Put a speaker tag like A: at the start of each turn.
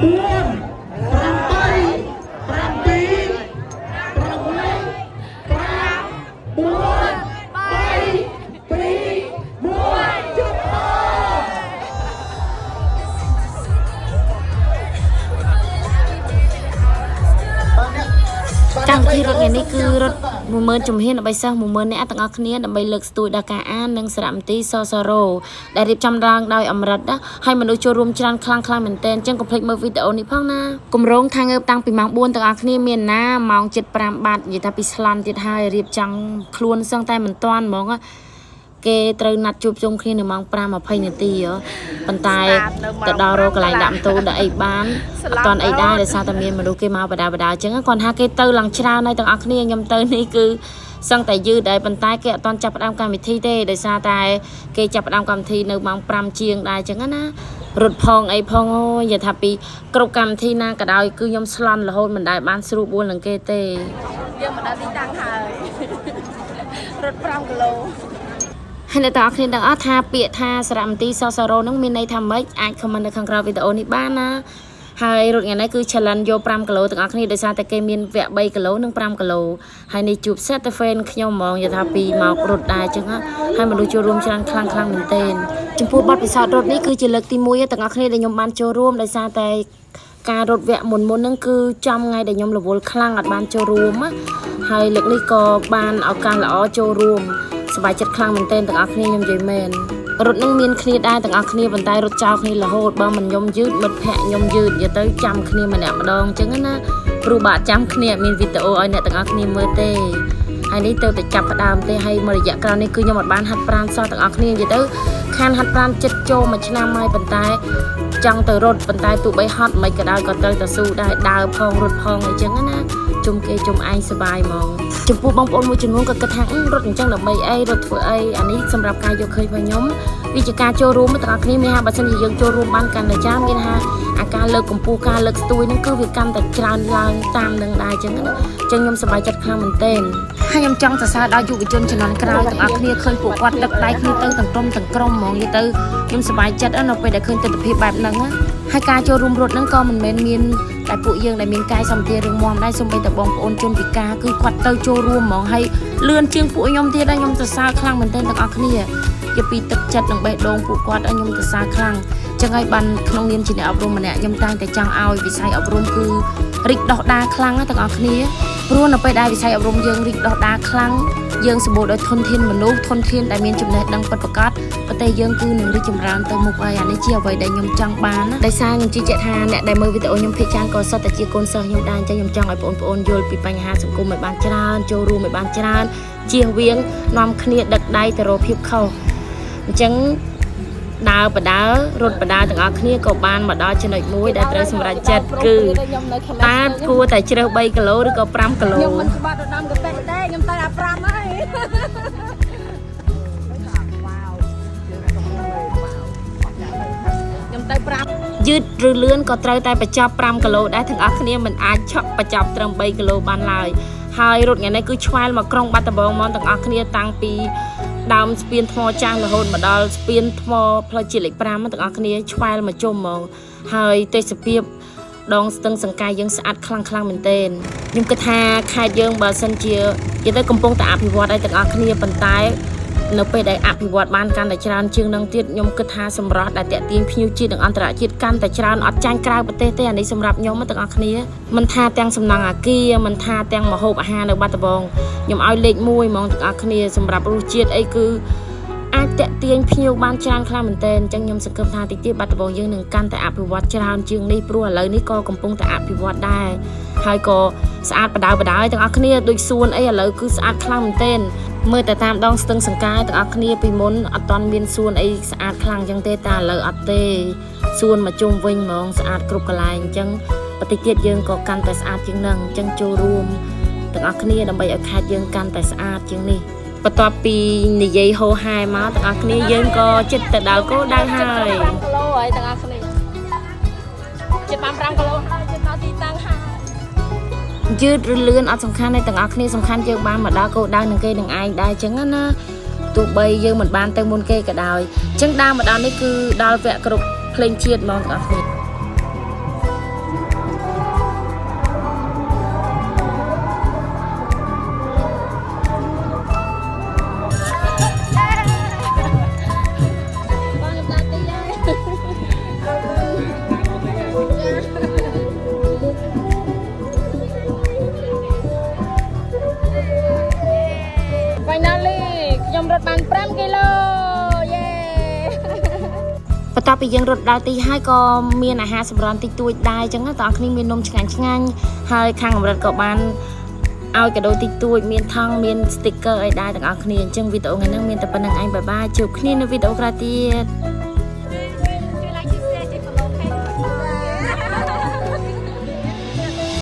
A: Trong khi rốt ngàyនេះគឺរត់10000ជំហានដើម្បីសិស្ស10000នាក់ទាំងអស់គ្នាដើម្បីលើកស្ទួយដល់ការអាននិងសារមន្ទីរសសរោដែលរៀបចំឡើងដោយអមរិតហើយមនុស្សចូលរួមច្រើនខ្លាំងៗមែនទែនអញ្ចឹងកុំភ្លេចមើលវីដេអូនេះផងណាគម្រោងថាងើបតាំងពីម៉ោង4ទាំងអស់គ្នាមានណាម៉ោង7:05បាត់និយាយថាពីស្លន់ទៀតហើយរៀបចំខ្លួនសឹងតែមិនទាន់ហ្មងគេត្រូវណាត់ជួបជុំគ្នានៅម៉ោង5:20នាទីប៉ុន្តែទៅដល់រកកន្លែងដាក់ម៉ូតូដាក់អីបានអត់តាន់អីដែរដោយសារតែមានមនុស្សគេមកបដាអញ្ចឹងគាត់ថាគេទៅឡើងច្រើនហើយទាំងអស់គ្នាខ្ញុំទៅនេះគឺសឹងតែយឺតដែរប៉ុន្តែគេអត់តាន់ចាប់ផ្ដើមកម្មវិធីទេដោយសារតែគេចាប់ផ្ដើមកម្មវិធីនៅម៉ោង5ជាងដែរអញ្ចឹងណារត់ផងអីផងអូយនិយាយថាពីគ្រប់កម្មវិធីណាក៏ដោយគឺខ្ញុំស្លន់រហូតមិនដែលបានស្រួលបួលនឹងគេទេយើងមកដល់ទីតាំងហើយរត់5គីឡូហើយអ្នកទាំងអស់គ្នាដឹងអត់ថាពាក្យថាសារមន្ទីរសសរោនឹងមានន័យថាម៉េចអាច comment នៅខាងក្រោមវីដេអូនេះបានណាហើយរត់ថ្ងៃនេះគឺ challenge យក5គីឡូទាំងអស់គ្នាដោយសារតែគេមានវគ្គ3គីឡូនិង5គីឡូហើយនេះជួប set the fan ខ្ញុំហ្មងនិយាយថាពីមករត់ដែរអញ្ចឹងហើយមនុស្សចូលរួមច្រើនខ្លាំងមែនទែនចំពោះបទពិសោធន៍រត់នេះគឺជាលើកទី1ទាំងអស់គ្នាដែលខ្ញុំបានចូលរួមដោយសារតែការរត់វគ្គមុនហ្នឹងគឺចំថ្ងៃដែលខ្ញុំរវល់ខ្លាំងអត់បានចូលរួមហើយលើកនេះក៏បានឱកាសល្អចូលរួមសប្បាយចិត្តខ្លាំងមែនទែនទាំងអស់គ្នាខ្ញុំនិយាយមែនរត់នឹងមានគ្នាដែរទាំងអស់គ្នាប៉ុន្តែរត់ចោលគ្នារហូតបើមិនខ្ញុំយឺតមិត្តភ័ក្ដិខ្ញុំយឺតនិយាយទៅចាំគ្នាម្នាក់ម្ដងអញ្ចឹងណាព្រោះបើចាំគ្នាមានវីដេអូឲ្យអ្នកទាំងអស់គ្នាមើលទេហើយនេះទៅតែចាប់ផ្ដើមទេហើយមួយរយៈក្រោយនេះគឺខ្ញុំអត់បានហាត់ប្រាណសោះទាំងអស់គ្នានិយាយទៅខានហាត់ប្រាណចិត្តចូលមួយឆ្នាំហើយប៉ុន្តែចង់ទៅរត់ប៉ុន្តែទោះបីហត់មិនក៏ដោយក៏ត្រូវតែស៊ូដែរដើរផងរត់ផងអីចឹងណាជុំគេជុំឯងសុបាយហ្មងចំពោះបងប្អូនមួយចំនួនក៏គិតថារត់អញ្ចឹងដើម្បីអីរត់ធ្វើអីអានេះសម្រាប់ការយកឃើញរបស់ខ្ញុំវាជាការចូលរួមទាំងអស់គ្នាមានថាបើសិនជាយើងចូលរួមបានកាន់តែច្រើនមានថាអាការលើកកម្ពស់ការលើកស្ទួយហ្នឹងគឺវាកាន់តែច្រើនឡើងតាមនឹងដែរអញ្ចឹងណាអញ្ចឹងខ្ញុំសប្បាយចិត្តខ្លាំងមែនទែនហើយខ្ញុំចង់សរសើរដល់យុវជនជំនាន់ក្រោយទាំងអស់គ្នាឃើញពួកគាត់ដឹកដៃគ្នាទៅទាំងក្រុមហ្មងនិយាយទៅខ្ញុំសប្បាយចិត្តនៅពេលដែលឃើញទស្សនវិជ្ជាបែបហ្នឹងហើយការចូលរួមរត់ហ្នឹងក៏មិនមែនមានតែពួកយើងដែលមានកាយសម្បទារឹងមាំដែរសូម្បីតែបងប្អូនជនពិការគឺគាត់ទៅចូលរួមហ្មងហើយលឿនជាងពួកខ្ញុំទៀតដែរខ្ញុំសរសើរខ្លាំងមែនទែនទាំងអស់គ្នាជាពីទឹកចិត្តនិងបេះដូងពួកគាត់ខ្ញុំសរសើរខ្លាំងចឹងហើយបានក្នុងនាមជាអ្នកអប់រំម្នាក់ខ្ញុំតែងតែចង់ឲ្យវិស័យអប់រំគឺរីកដុះដាលខ្លាំងទាំងអស់គ្នាព្រោះនៅពេលដែលវិស័យអប់រំយើងរីកដុះដាលខ្លាំងយើងសម្បូរដោយធនធានមនុស្សធនធានដែលមានចំណេះដឹងពិតប្រាកដប្រទេសយើងគឺនឹងរីកចម្រើនទៅមុខហើយអានេះជាអ្វីដែលខ្ញុំចង់បានណាដោយសារខ្ញុំជឿជាក់ថាអ្នកដែលមើលវីដេអូខ្ញុំភាគច្រើនក៏សុទ្ធតែជាកូនសិស្សខ្ញុំដែរអញ្ចឹងខ្ញុំចង់ឲ្យបងប្អូនយល់ពីបញ្ហាសង្គមឲ្យបានច្រើនចូលរួមឲ្យបានច្រើនជៀសវាងនាំគ្នាដឹកដៃទៅរកភាពខុសអញ្ចឹងដើរបដារត់បដាទាំងអស់គ្នាក៏បានមកដល់ចំណុចមួយដែលត្រូវសម្រេចចិត្តគឺតើគួរតែជ្រើស3គីឡូឬក៏5គីឡូខ្ញុំមិនច្បាស់ទៅដាំកាទេទេខ្ញុំទៅអា5ហើយខ្ញុំទៅ5យឺតឬលឿនក៏ត្រូវតែបញ្ចប់5គីឡូដែរទាំងអស់គ្នាមិនអាចឆក់បញ្ចប់ត្រឹម3គីឡូបានឡើយហើយរត់ថ្ងៃនេះគឺឆ្វែលមកក្រុងបាត់ដំបងមកទាំងអស់គ្នាតាំងពីដើមស្ពានថ្មចាស់រហូតមកដល់ស្ពានថ្មផ្លូវជាតិលេខ5ទាំងអស់គ្នាឆ្វែលមកជុំហ្មងហើយទេសភាពដងស្ទឹងសង្កែយើងស្អាតខ្លាំងមែនទែនខ្ញុំគិតថាខេត្តយើងបើសិនជានិយាយទៅកំពុងតែអភិវឌ្ឍឲ្យទាំងអស់គ្នាប៉ុន្តែនៅពេលដែលអភិវឌ្ឍបានកាន់តែច្រើនជាងនឹងទៀតខ្ញុំគិតថាសម្រាប់ដែលតាក់ទាញភ្ញៀវជាតិនិងអន្តរជាតិកាន់តែច្រើនអត់ចាញ់ក្រៅប្រទេសទេអានេះសម្រាប់ខ្ញុំទាំងអស់គ្នាមិនថាទាំងសំណង់អាគារមិនថាទាំងម្ហូបអាហារនៅបាត់ដំបងខ្ញុំឲ្យលេខ1ហ្មងទាំងអស់គ្នាសម្រាប់រសជាតិអីគឺអាចតាក់ទាញភ្ញៀវបានច្រើនខ្លាំងមែនទែនអញ្ចឹងខ្ញុំសង្ឃឹមថាតិចទៀតបាត់ដំបងយើងនឹងកាន់តែអភិវឌ្ឍច្រើនជាងនេះព្រោះឥឡូវនេះក៏កំពុងតែអភិវឌ្ឍដែរហើយក៏ស្អាតបដៅទាំងអស់គ្នាដូចសួនអីឥឡូវគឺស្អាតខ្លាំងមែនទែនមើលតែតាមដងស្ទឹងសង្កែទាំងអស់គ្នាពីមុនអត់ទាន់មានសួនអីស្អាតខ្លាំងអញ្ចឹងទេតែឥឡូវអត់ទេសួនមកជុំវិញហ្មងស្អាតគ្រប់កន្លែងអញ្ចឹងប្រទេសជាតិយើងក៏កាន់តែស្អាតជាងនឹងអញ្ចឹងចូលរួមទាំងអស់គ្នាដើម្បីឲ្យខេត្តយើងកាន់តែស្អាតជាងនេះបន្ទាប់ពីនិយាយហោហែមកទាំងអស់គ្នាយើងក៏ចិត្តទៅដល់គោលដៅហើយ5គីឡូហើយទាំងអស់គ្នាចិត្តបាន5គីឡូហើយចិត្តដល់ទីតាំងហើយយឺតឬលឿនអត់សំខាន់ទេទាំងអស់គ្នាសំខាន់យើងបានមកដល់គោលដៅនឹងគេនឹងឯងដែរអញ្ចឹងណាទោះបីយើងមិនបានទៅមុនគេក៏ដោយអញ្ចឹងដើមមកដល់នេះគឺដល់វគ្គគ្រប់ភ្លេងជាតិហ្មងទាំងអស់គ្នា ខ្ញុំរត់បាន5គីឡូយេបន្ទាប់ពីយើងរត់ដល់ទីហើយក៏មានអាហារសម្រន់តិចតួចដែរអញ្ចឹងបងប្អូនគ្នាមាននំឆ្ងាញ់ហើយខាងអមរិតក៏បានឲ្យកាដូតិចតួចមានថង់មាន sticker អីដែរទាំងអស់គ្នាអញ្ចឹងវីដេអូថ្ងៃនេះមានតែប៉ុណ្្នឹងឯងបាយបាយជួបគ្នានៅវីដេអូក្រោយទៀត